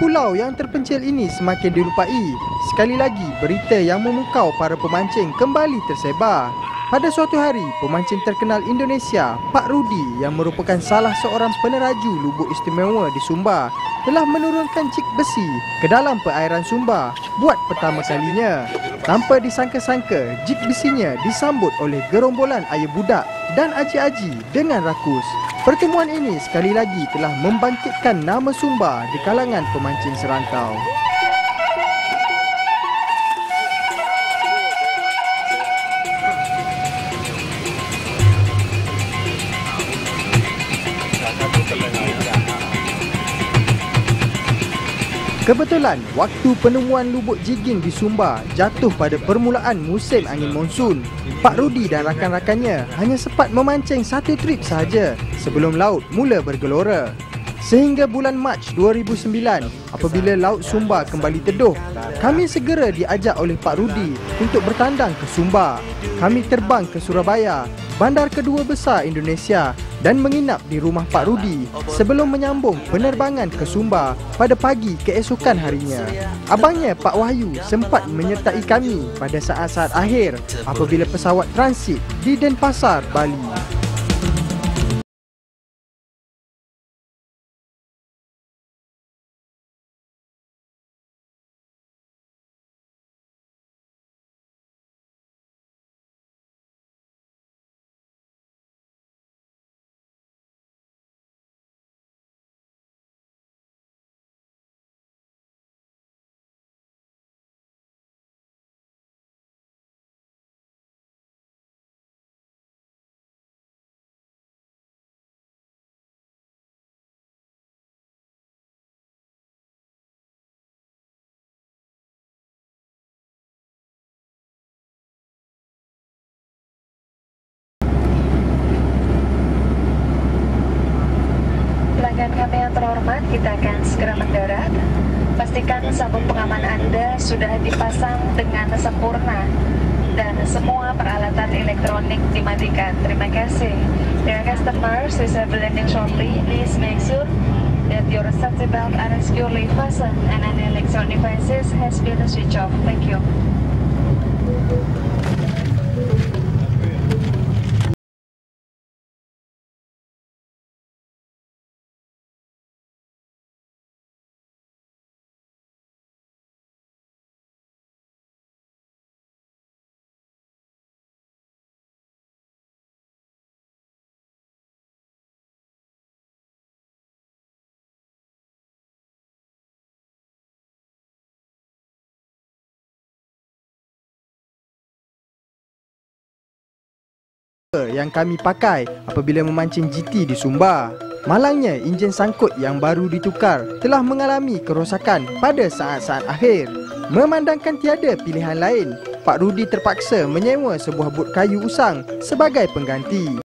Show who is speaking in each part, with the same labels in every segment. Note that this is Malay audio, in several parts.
Speaker 1: pulau yang terpencil ini semakin dilupai. Sekali lagi, berita yang memukau para pemancing kembali tersebar. Pada suatu hari, pemancing terkenal Indonesia, Pak Rudi, yang merupakan salah seorang peneraju lubuk istimewa di Sumbar, telah menurunkan jig besi ke dalam perairan Sumbar buat pertama kalinya. Tanpa disangka-sangka, jig besinya disambut oleh gerombolan ayah budak dan aji-aji dengan rakus. Pertemuan ini sekali lagi telah membangkitkan nama Sumbar di kalangan pemancing serantau. Kebetulan, waktu penemuan lubuk jigging di Sumbar jatuh pada permulaan musim angin monsun. Pak Rudi dan rakan-rakannya hanya sempat memancing satu trip sahaja sebelum laut mula bergelora. Sehingga bulan Mac 2009, apabila Laut Sumbar kembali teduh, kami segera diajak oleh Pak Rudi untuk bertandang ke Sumbar. Kami terbang ke Surabaya, bandar kedua besar Indonesia, dan menginap di rumah Pak Rudi sebelum menyambung penerbangan ke Sumbar pada pagi keesokan harinya. Abangnya Pak Wahyu sempat menyertai kami pada saat-saat akhir apabila pesawat transit di Denpasar, Bali.
Speaker 2: Pelanggan kami yang terhormat, kita akan segera mendarat. Pastikan sabuk pengaman Anda sudah dipasang dengan sempurna dan semua peralatan elektronik dimatikan. Terima kasih. Dear customers, as I landing shortly, please make sure that your safety belt are securely fastened and any electronic devices has been switched off. Thank you.
Speaker 1: Yang kami pakai apabila memancing GT di Sumbar. Malangnya, enjin sangkut yang baru ditukar telah mengalami kerosakan pada saat-saat akhir. Memandangkan tiada pilihan lain, Pak Rudi terpaksa menyewa sebuah bot kayu usang sebagai pengganti.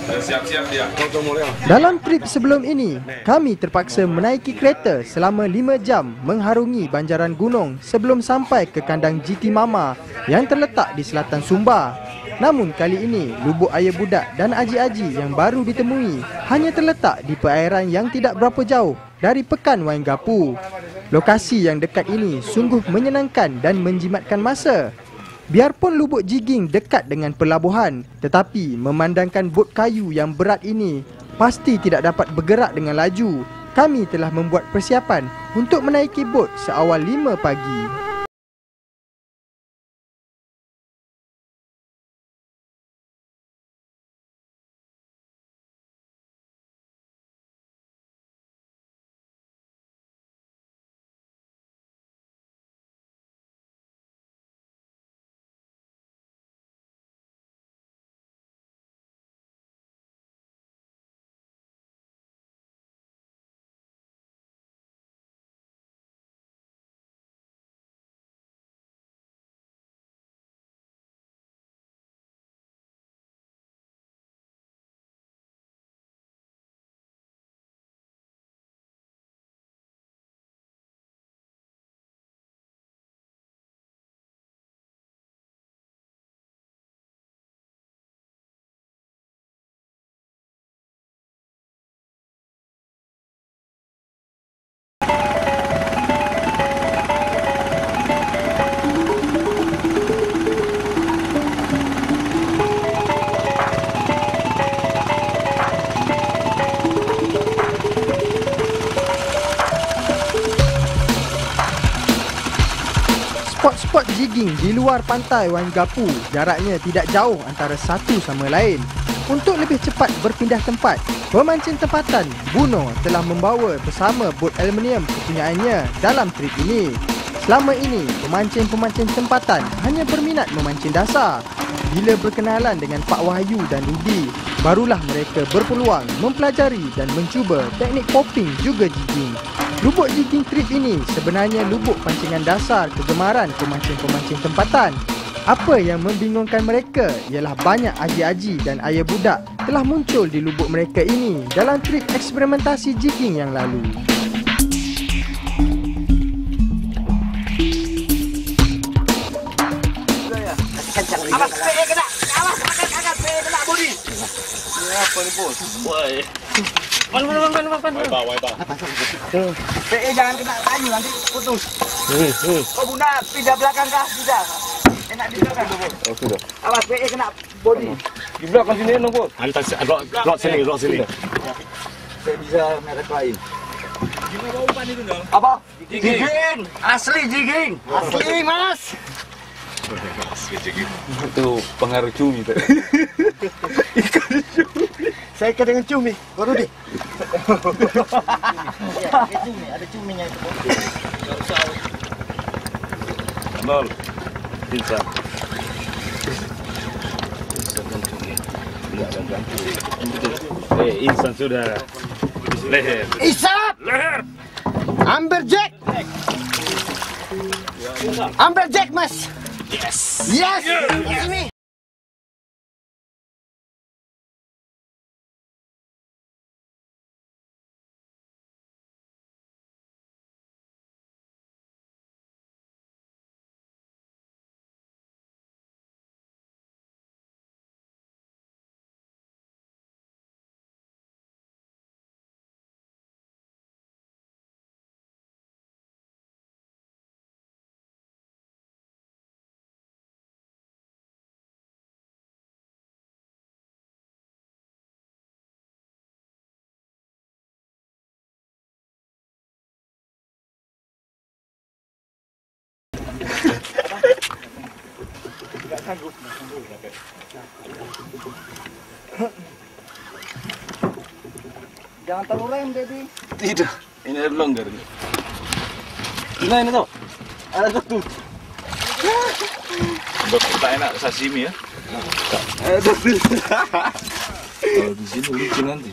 Speaker 3: Siap-siap dia.
Speaker 1: Dalam trip sebelum ini, kami terpaksa menaiki kereta selama 5 jam mengharungi banjaran gunung sebelum sampai ke kandang GT Mama yang terletak di selatan Sumbar. Namun kali ini, lubuk air budak dan aji-aji yang baru ditemui hanya terletak di perairan yang tidak berapa jauh dari Pekan Waingapu. Lokasi yang dekat ini sungguh menyenangkan dan menjimatkan masa. Biarpun Lubuk Jiging dekat dengan pelabuhan, tetapi memandangkan bot kayu yang berat ini pasti tidak dapat bergerak dengan laju. Kami telah membuat persiapan untuk menaiki bot seawal 5 pagi. Spot-spot jigging di luar pantai Waingapu jaraknya tidak jauh antara satu sama lain. Untuk lebih cepat berpindah tempat, pemancing tempatan Buno telah membawa bersama bot aluminium kepunyaannya dalam trip ini. Selama ini, pemancing-pemancing tempatan hanya berminat memancing dasar. Bila berkenalan dengan Pak Wahyu dan Rudi, barulah mereka berpeluang mempelajari dan mencuba teknik popping juga jigging. Lubuk jigging trip ini sebenarnya lubuk pancingan dasar kegemaran pemancing-pemancing tempatan. Apa yang membingungkan mereka ialah banyak aji-aji dan ayah budak telah muncul di lubuk mereka ini dalam trip eksperimentasi jigging yang lalu.
Speaker 4: Awas PE kena. Awas angkat PE kena bodi.
Speaker 3: Ini apa ni bos? Woi.
Speaker 4: Man.
Speaker 3: Wai bang.
Speaker 4: PE jangan kena kayu nanti putus. Oh bunda pindah belakang kah? Tidak. Enak di belakang bos.
Speaker 3: Oh sudah.
Speaker 4: Awas PE kena bodi.
Speaker 3: Di belakang sini no bos. Hantar rot sini.
Speaker 4: Saya bisa merek lain. Gimana bau umpan itu dong? Apa? Jigging. Asli jigging. Asli mas.
Speaker 3: Itu pengaruh cumi tu.
Speaker 4: Ikan cumi. Saya ikan dengan cumi. Baru deh. Ya, ada cumi, ada cuminya itu.
Speaker 3: Nol. Bisa. Insan sudah. Leher.
Speaker 4: Isap.
Speaker 3: Leher.
Speaker 4: Amberjack. Amberjack mas.
Speaker 3: Yes.
Speaker 4: Yes. Ini. Jangan terlalu rem, baby.
Speaker 3: Tidak. Ini ada longgar ni. Ini tu.
Speaker 4: Ada satu.
Speaker 3: Tak enak sashimi ya.
Speaker 4: Ada satu.
Speaker 3: Kalau di sini lucu nanti.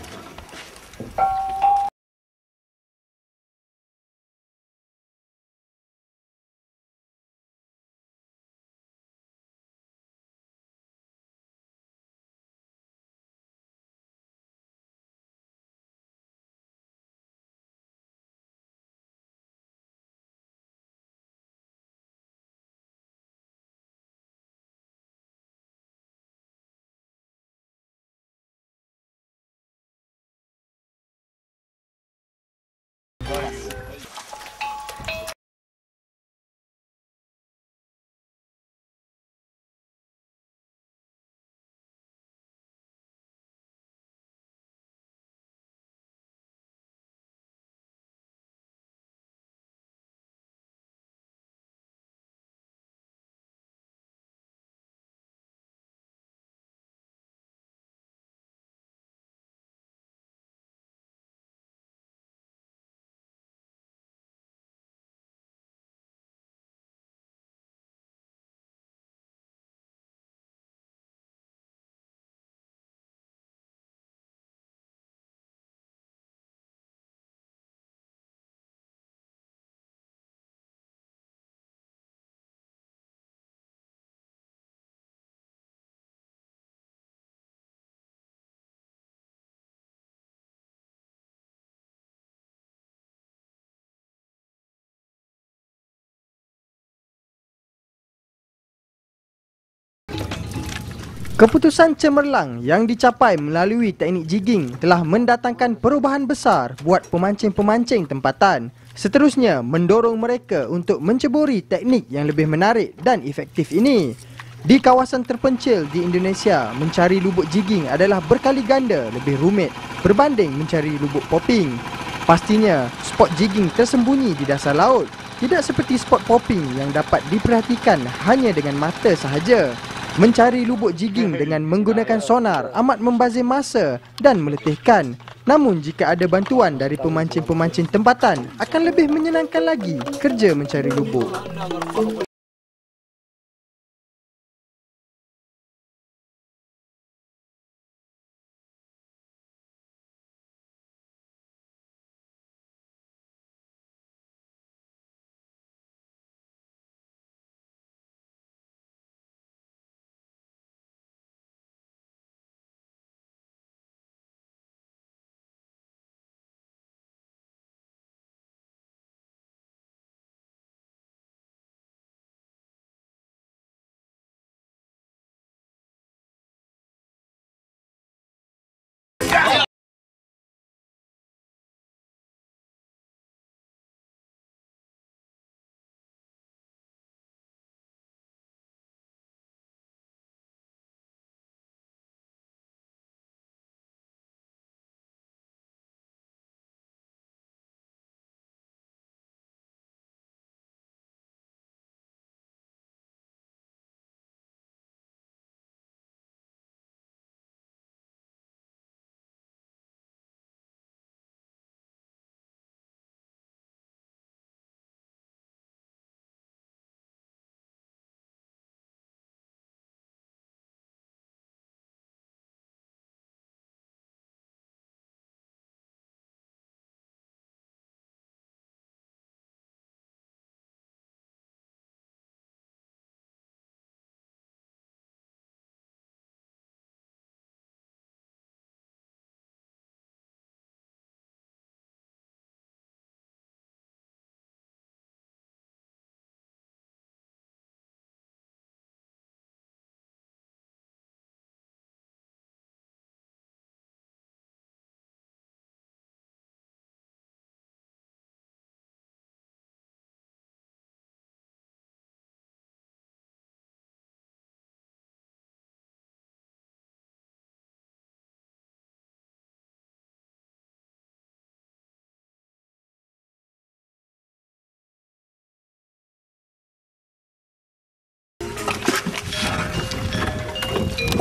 Speaker 1: Keputusan cemerlang yang dicapai melalui teknik jigging telah mendatangkan perubahan besar buat pemancing-pemancing tempatan. Seterusnya, mendorong mereka untuk menceburi teknik yang lebih menarik dan efektif ini. Di kawasan terpencil di Indonesia, mencari lubuk jigging adalah berkali ganda lebih rumit berbanding mencari lubuk popping. Pastinya, spot jigging tersembunyi di dasar laut, tidak seperti spot popping yang dapat diperhatikan hanya dengan mata sahaja. Mencari lubuk jigging dengan menggunakan sonar amat membazir masa dan meletihkan. Namun jika ada bantuan dari pemancing-pemancing tempatan, akan lebih menyenangkan lagi kerja mencari lubuk.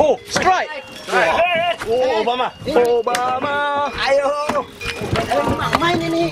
Speaker 3: Oh, strike! Oh, Obama! Obama!
Speaker 4: Ayo. Main ini.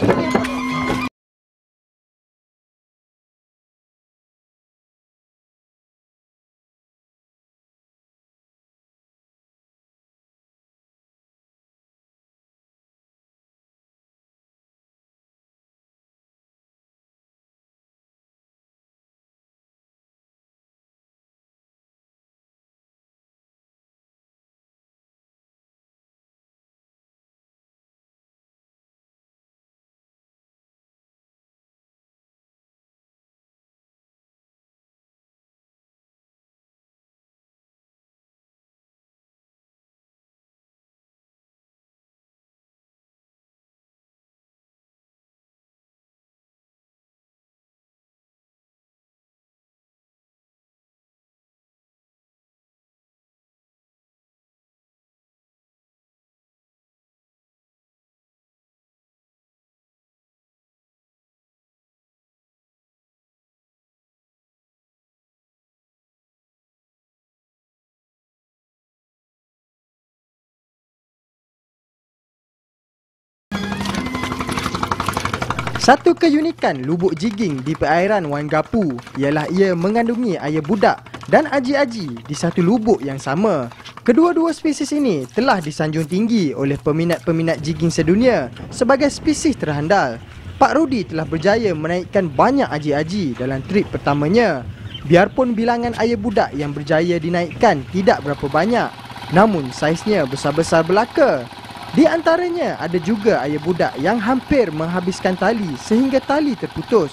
Speaker 1: Satu keunikan lubuk jigging di perairan Wangapu ialah ia mengandungi air budak dan aji-aji di satu lubuk yang sama. Kedua-dua spesies ini telah disanjung tinggi oleh peminat-peminat jigging sedunia sebagai spesies terhandal. Pak Rudi telah berjaya menaikkan banyak aji-aji dalam trip pertamanya. Biarpun bilangan air budak yang berjaya dinaikkan tidak berapa banyak, namun saiznya besar-besar belaka. Di antaranya ada juga air budak yang hampir menghabiskan tali sehingga tali terputus.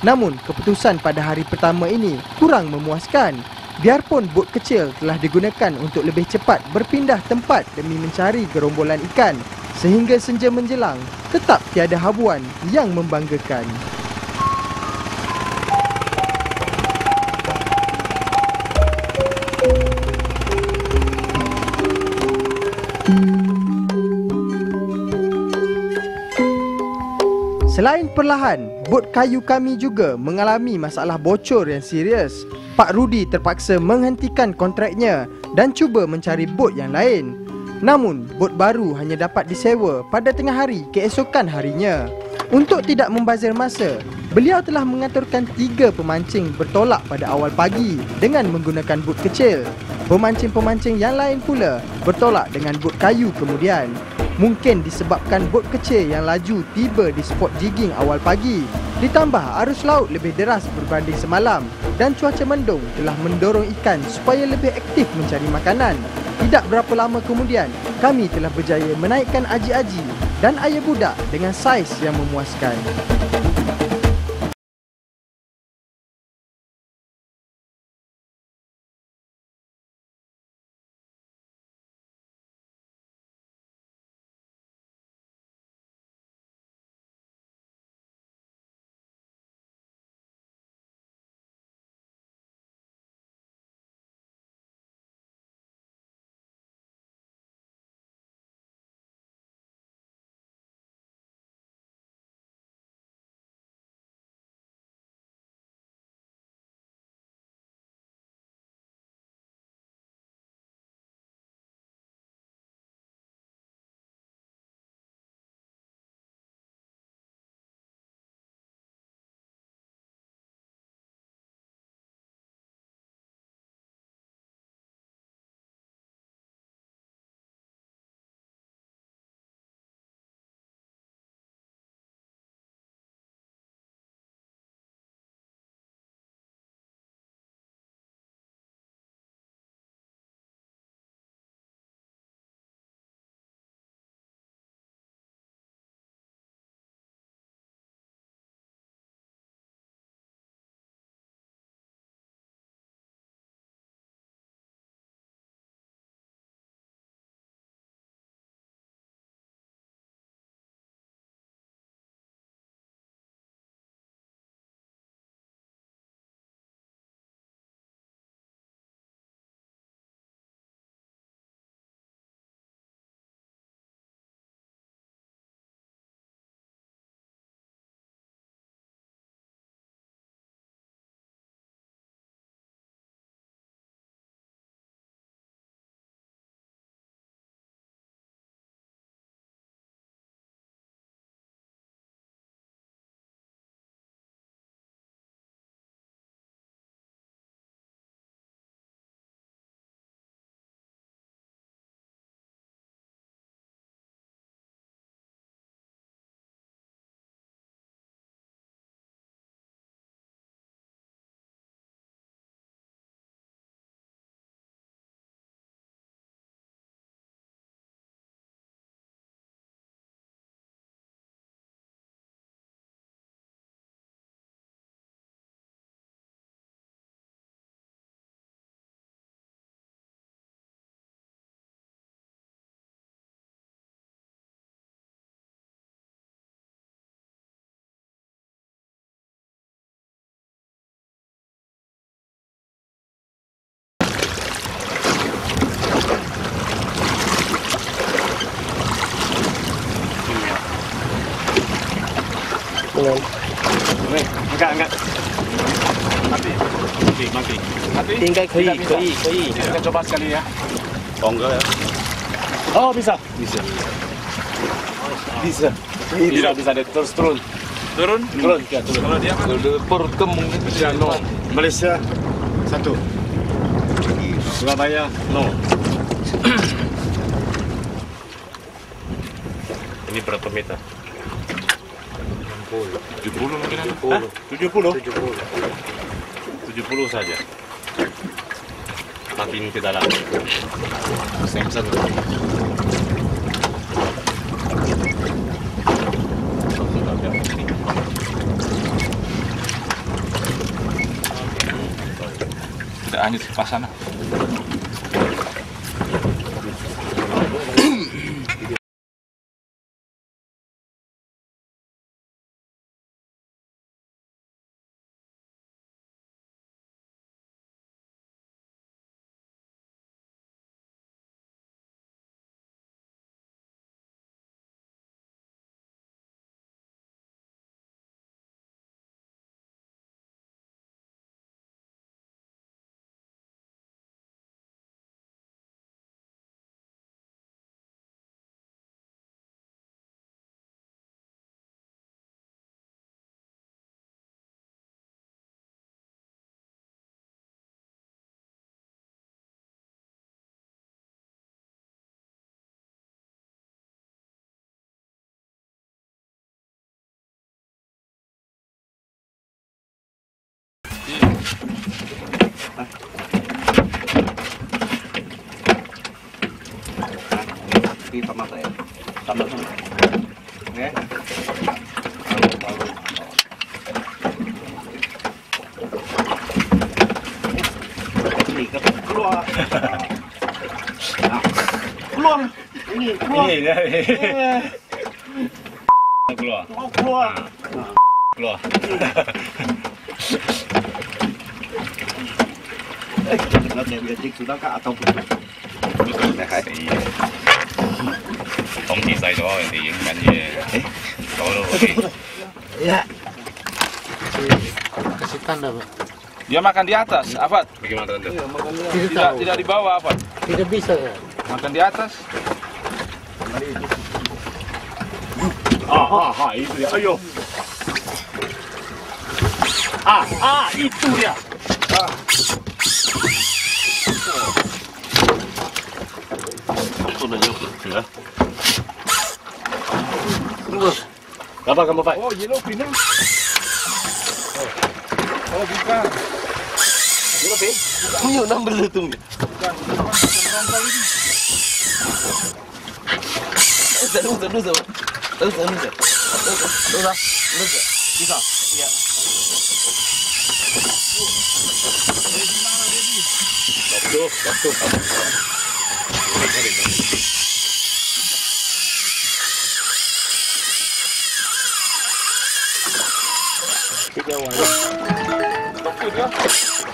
Speaker 1: Namun keputusan pada hari pertama ini kurang memuaskan. Biarpun bot kecil telah digunakan untuk lebih cepat berpindah tempat demi mencari gerombolan ikan, sehingga senja menjelang, tetap tiada habuan yang membanggakan. Selain perlahan, bot kayu kami juga mengalami masalah bocor yang serius. Pak Rudi terpaksa menghentikan kontraknya dan cuba mencari bot yang lain. Namun, bot baru hanya dapat disewa pada tengah hari keesokan harinya. Untuk tidak membazir masa, beliau telah mengaturkan 3 pemancing bertolak pada awal pagi dengan menggunakan bot kecil. Pemancing-pemancing yang lain pula bertolak dengan bot kayu kemudian. Mungkin disebabkan bot kecil yang laju tiba di spot jigging awal pagi, ditambah arus laut lebih deras berbanding semalam dan cuaca mendung telah mendorong ikan supaya lebih aktif mencari makanan. Tidak berapa lama kemudian, kami telah berjaya menaikkan aji-aji dan ayam budak dengan saiz yang memuaskan.
Speaker 3: Enggak. Mati.
Speaker 4: Tinggal koi.
Speaker 3: Kita coba sekali ya.
Speaker 4: Oh enggak ya.
Speaker 3: Oh, bisa. Bisa dia terus turun. Turun? Ya, turun. Kalau dia perut mungkin tidak no. Malaysia 1. Surabaya no.
Speaker 5: Ini berapa meter?
Speaker 3: 70 mungkin.
Speaker 5: 70 saja. Makin ke dalam. Samsung.
Speaker 3: Tidak hanyut pas sana.
Speaker 4: Ini sama saya. Sama. Oke. Keluar. Keluar. Ini keluar.
Speaker 5: Keluar.
Speaker 4: Keluar.
Speaker 5: Keluar.
Speaker 4: Nó đem cái chiếc xuống đó cả tông.
Speaker 5: Không chỉ細咗，人哋影緊嘢。走咯，OK。
Speaker 4: Iya.
Speaker 1: Kasih tanda, Pak.
Speaker 3: Dia makan di atas, Afat.
Speaker 5: Bagaimana Tante?
Speaker 3: Tidak di bawah, Afat.
Speaker 1: Tidak bisa, ya.
Speaker 3: Makan di atas.
Speaker 5: Itu dia. Ayo. Itu dia. Ya. Apa kamu Pak?
Speaker 3: Oh, yellow fin. Oh, bukan.
Speaker 4: Yellow fin. Nhiều năm bây giờ tung. Bisa. Iya.
Speaker 5: Waktu.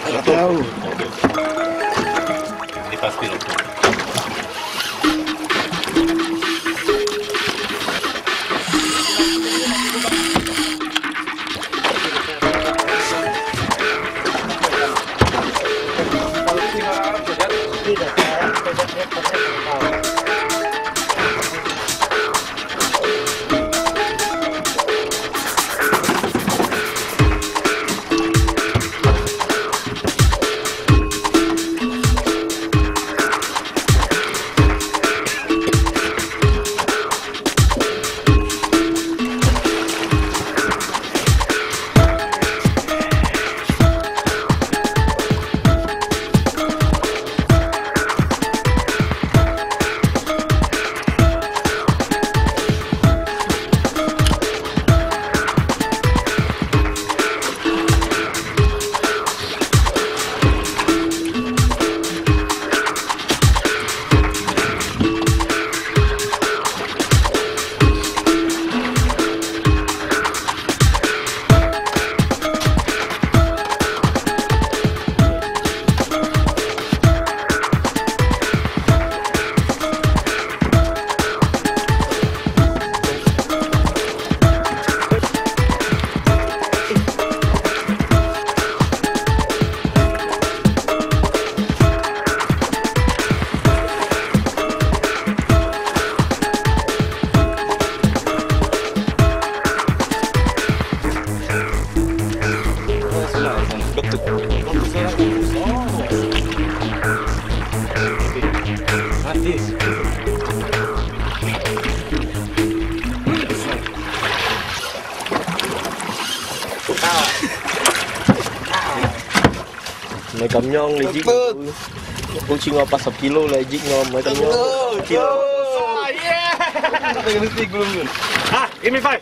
Speaker 4: Enggak tahu.
Speaker 5: Ini pasti loh.
Speaker 6: Mấy cầm nhon này chứ cô chỉ ngọt 10 kilo là jig ngon mấy cầm nhon kilo.
Speaker 5: Give me 5.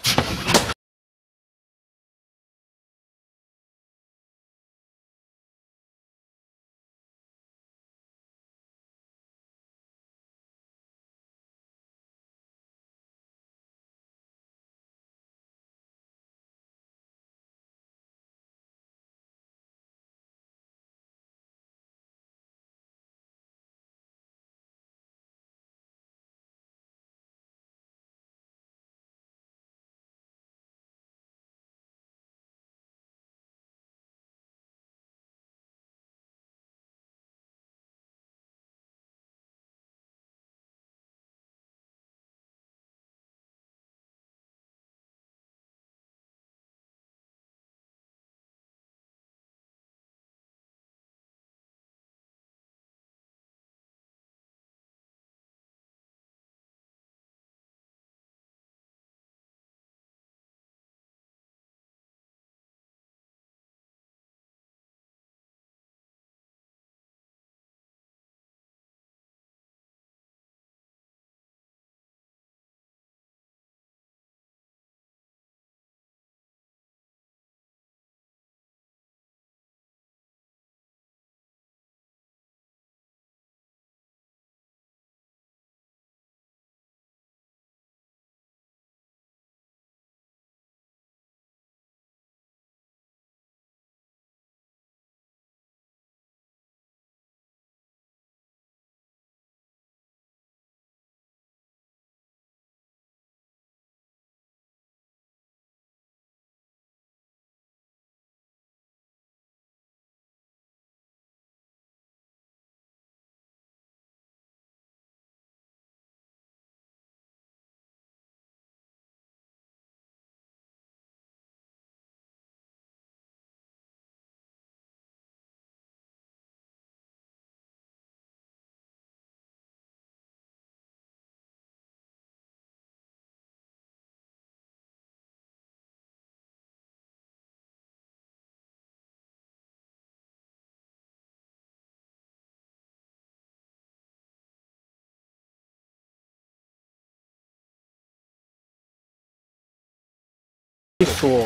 Speaker 6: Tuh.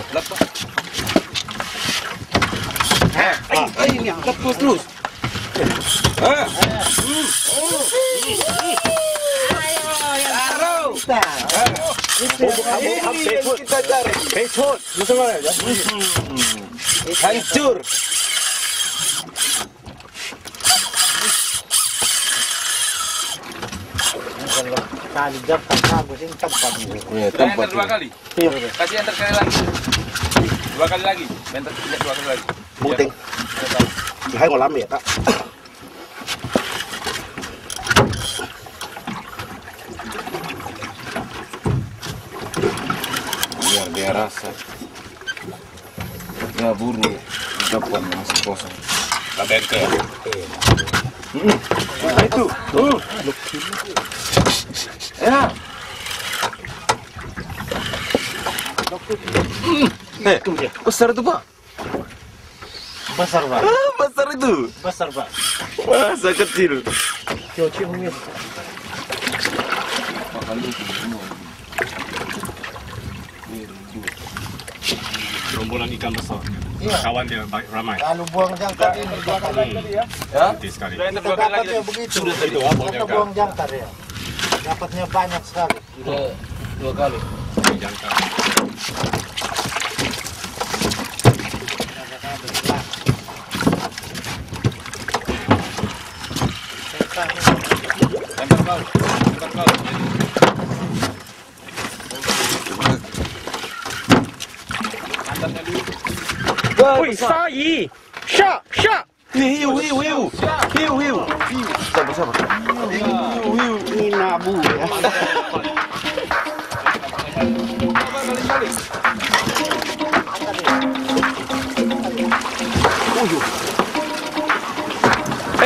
Speaker 4: Ini lepas terus. Kita cari. Pecot. Hancur.
Speaker 7: Kali dapat bagus ini tempat.
Speaker 3: Enter 2 kali. Kasih enter sekali lagi. 2 kali lagi. Enter 2 kali lagi.
Speaker 6: Buting. Hai ngồi lắm mệt á.
Speaker 3: Biar dia rasa. Ya buru. Depan masih kosong.
Speaker 5: Laben ke.
Speaker 6: Itu.
Speaker 3: Ya. Besar itu Pak.
Speaker 7: Besar Pak.
Speaker 3: Besar itu.
Speaker 7: Besar Pak.
Speaker 3: Masa kecil.
Speaker 7: Cuci mungkin.
Speaker 5: Gerombolan ikan besar.
Speaker 7: Iya.
Speaker 5: Kawan dia ramai.
Speaker 7: Lalu buang jangkar ini 2 kali tadi ya.
Speaker 5: Cantik sekali.
Speaker 3: Enter 2
Speaker 7: Kita
Speaker 3: kali lagi.
Speaker 7: dapatnya begitu.
Speaker 5: Sudah itu apa
Speaker 7: Kita
Speaker 5: jangkar?
Speaker 7: buang jangkar ya. Dapatnya banyak sekali.
Speaker 3: 2 kali.
Speaker 5: Jangkar.
Speaker 3: Enter kau. Enter kau. Antarnya dulu.
Speaker 6: Wih, sai. Syak.
Speaker 3: Hiu. Siapa?
Speaker 7: Ini nabu ya.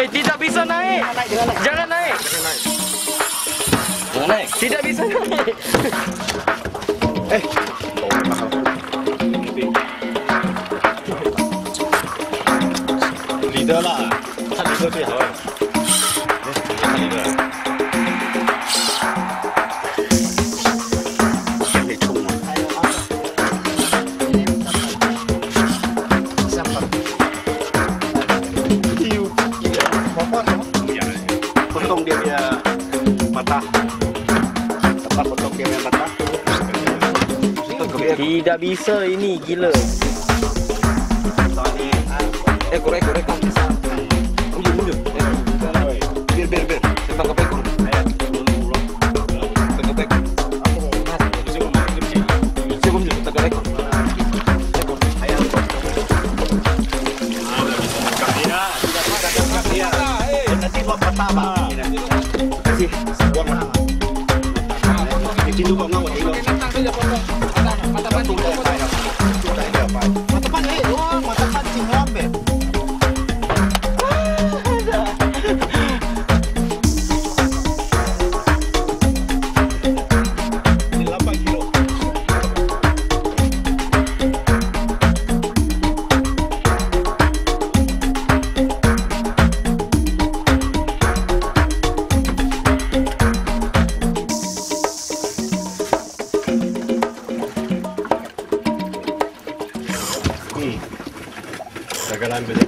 Speaker 6: Tidak bisa naik. Jangan naik.
Speaker 3: Jangan naik.
Speaker 6: Tidak bisa naik.
Speaker 5: Leader lah. Kan leader 最好。看 leader。
Speaker 6: 可以冲吗？ Potong dia punya mata. Tepat potong dia punya mata. Tidak bisa ini, gila.
Speaker 3: Ekor. Mundur. Biar. Saya tangkap ekor. Tangkap ekor. Saya mundur. Tangkap ekor.
Speaker 7: Nanti buat pertama.
Speaker 6: Kasih. Buang mana? Itu juga mau tengok.
Speaker 7: Mata pancing lambe.
Speaker 6: Ini 8 kilo. Dagalan beli.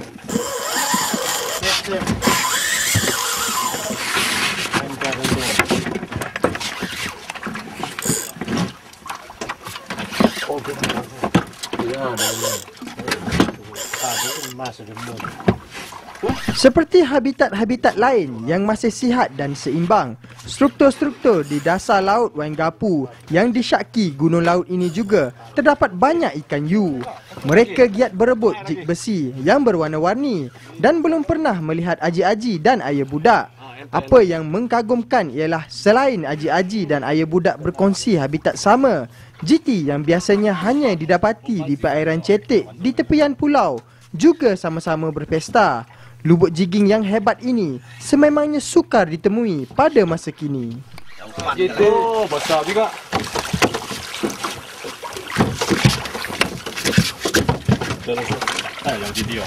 Speaker 1: Seperti habitat-habitat lain yang masih sihat dan seimbang, struktur-struktur di dasar laut Waingapu yang disyaki gunung laut ini juga terdapat banyak ikan hiu. Mereka giat berebut jig besi yang berwarna-warni dan belum pernah melihat aji-aji dan ayah budak. Apa yang mengkagumkan ialah selain aji-aji dan ayah budak berkongsi habitat sama, GT yang biasanya hanya didapati di perairan cetek di tepian pulau juga sama-sama berpesta. Lubuk jigging yang hebat ini sememangnya sukar ditemui pada masa kini.
Speaker 3: Itu besar juga.
Speaker 5: Yang video.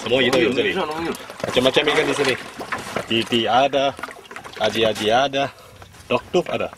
Speaker 5: Semua itu 有这里，macam-macam ikan di sini.
Speaker 3: Titi ada, Adi ada, Dokter ada.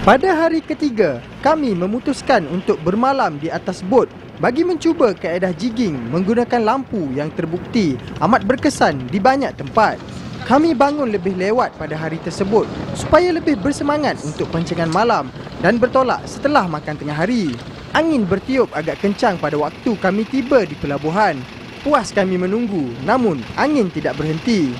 Speaker 1: Pada hari ketiga, kami memutuskan untuk bermalam di atas bot bagi mencuba kaedah jigging menggunakan lampu yang terbukti amat berkesan di banyak tempat. Kami bangun lebih lewat pada hari tersebut supaya lebih bersemangat untuk pancingan malam dan bertolak setelah makan tengah hari. Angin bertiup agak kencang pada waktu kami tiba di pelabuhan. Puas kami menunggu, namun angin tidak berhenti.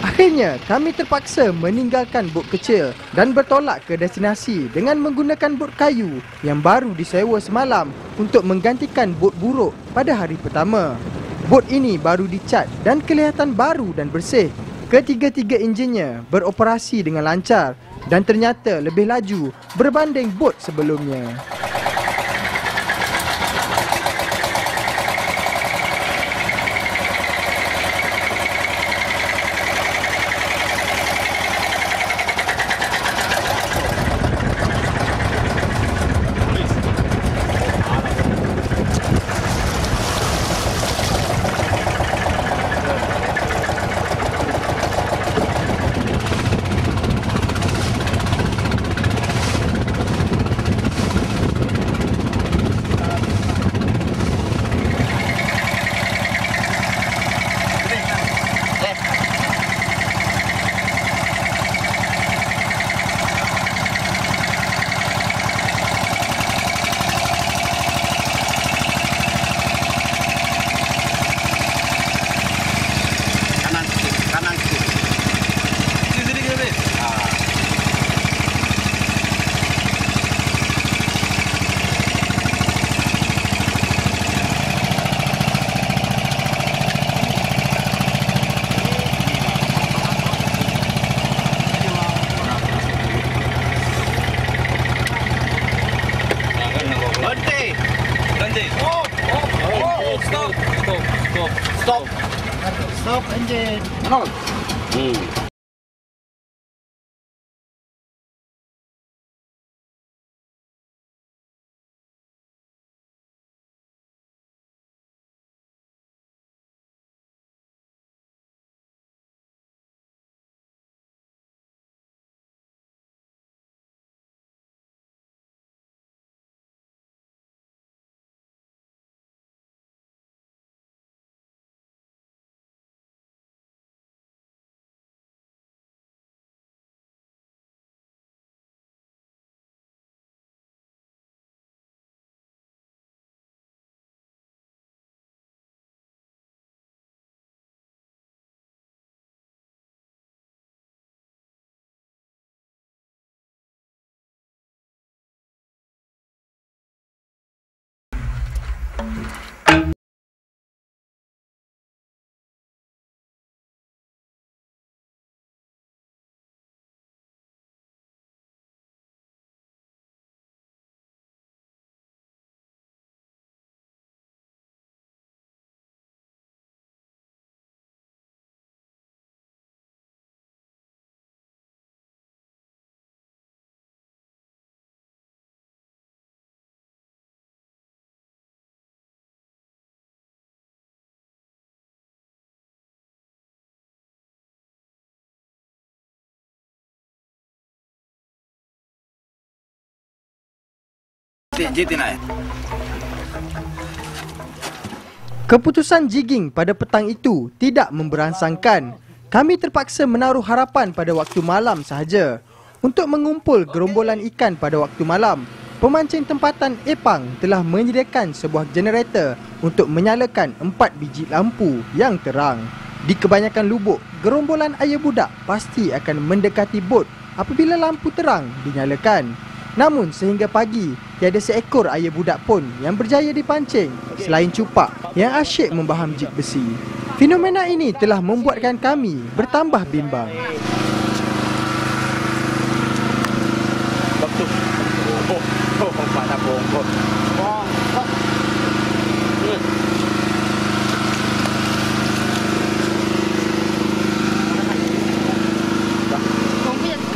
Speaker 1: Akhirnya, kami terpaksa meninggalkan bot kecil dan bertolak ke destinasi dengan menggunakan bot kayu yang baru disewa semalam untuk menggantikan bot buruk pada hari pertama. Bot ini baru dicat dan kelihatan baru dan bersih. Ketiga-tiga enjinnya beroperasi dengan lancar dan ternyata lebih laju berbanding bot sebelumnya.
Speaker 7: Anjir.
Speaker 1: Keputusan jigging pada petang itu tidak memberansangkan. Kami terpaksa menaruh harapan pada waktu malam sahaja. Untuk mengumpul gerombolan ikan pada waktu malam, pemancing tempatan Epang telah menyediakan sebuah generator untuk menyalakan 4 biji lampu yang terang. Di kebanyakan lubuk, gerombolan ayah budak pasti akan mendekati bot apabila lampu terang dinyalakan. Namun sehingga pagi, tiada seekor ayah budak pun yang berjaya dipancing selain cupak yang asyik membaham jig besi. Fenomena ini telah membuatkan kami bertambah bimbang.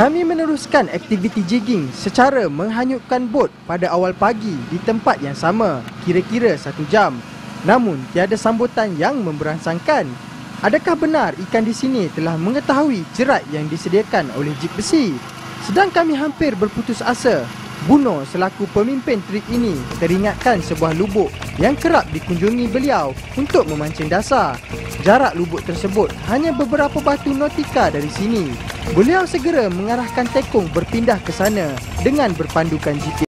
Speaker 1: Kami meneruskan aktiviti jigging secara menghanyutkan bot pada awal pagi di tempat yang sama, kira-kira 1 jam. Namun, tiada sambutan yang memberansangkan. Adakah benar ikan di sini telah mengetahui jerat yang disediakan oleh jig besi? Sedang kami hampir berputus asa, Buno selaku pemimpin trip ini teringatkan sebuah lubuk yang kerap dikunjungi beliau untuk memancing dasar. Jarak lubuk tersebut hanya beberapa batu nautika dari sini. Beliau segera mengarahkan tekong berpindah ke sana dengan berpandukan GPS.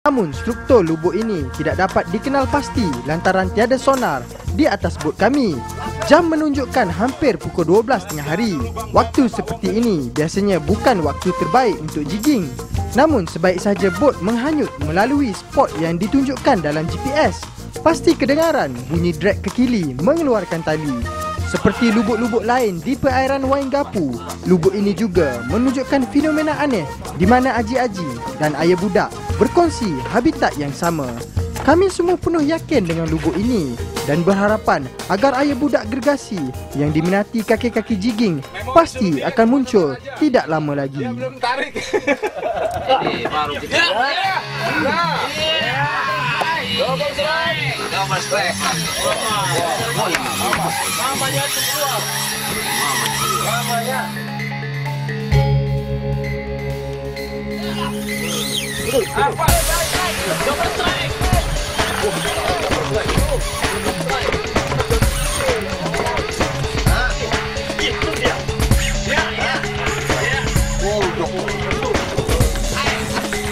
Speaker 1: Namun struktur lubuk ini tidak dapat dikenal pasti lantaran tiada sonar di atas bot kami. Jam menunjukkan hampir pukul 12 tengah hari. Waktu seperti ini biasanya bukan waktu terbaik untuk jigging. Namun sebaik sahaja bot menghanyut melalui spot yang ditunjukkan dalam GPS, pasti kedengaran bunyi drag kekili mengeluarkan tali. Seperti lubuk-lubuk lain di perairan Waingapu, lubuk ini juga menunjukkan fenomena aneh di mana aji-aji dan ayah budak berkongsi habitat yang sama. Kami semua penuh yakin dengan lubuk ini dan berharapan agar ayah budak gergasi yang diminati kaki-kaki jigging pasti akan muncul tidak lama lagi.
Speaker 4: Ini baru kita. Double strike. Mamanya itu keluar. Mamanya. Apa? Double strike. Itu dia. Ya.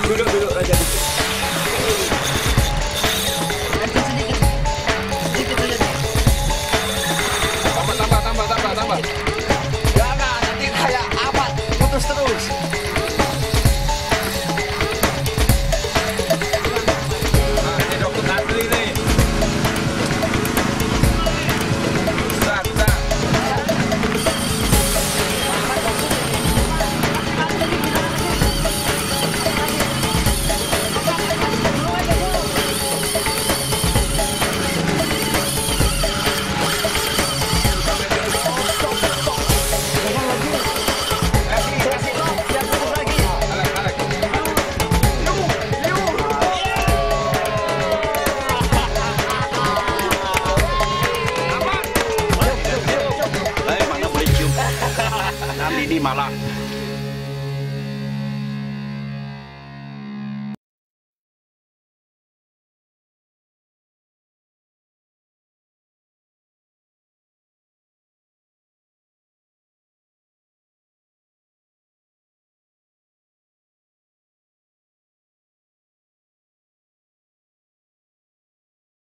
Speaker 4: Duduk aja. Tambah. Jangan, nanti kayak apat, putus terus. Nah, ini dokter asli nih. Bisa.
Speaker 5: Ini malah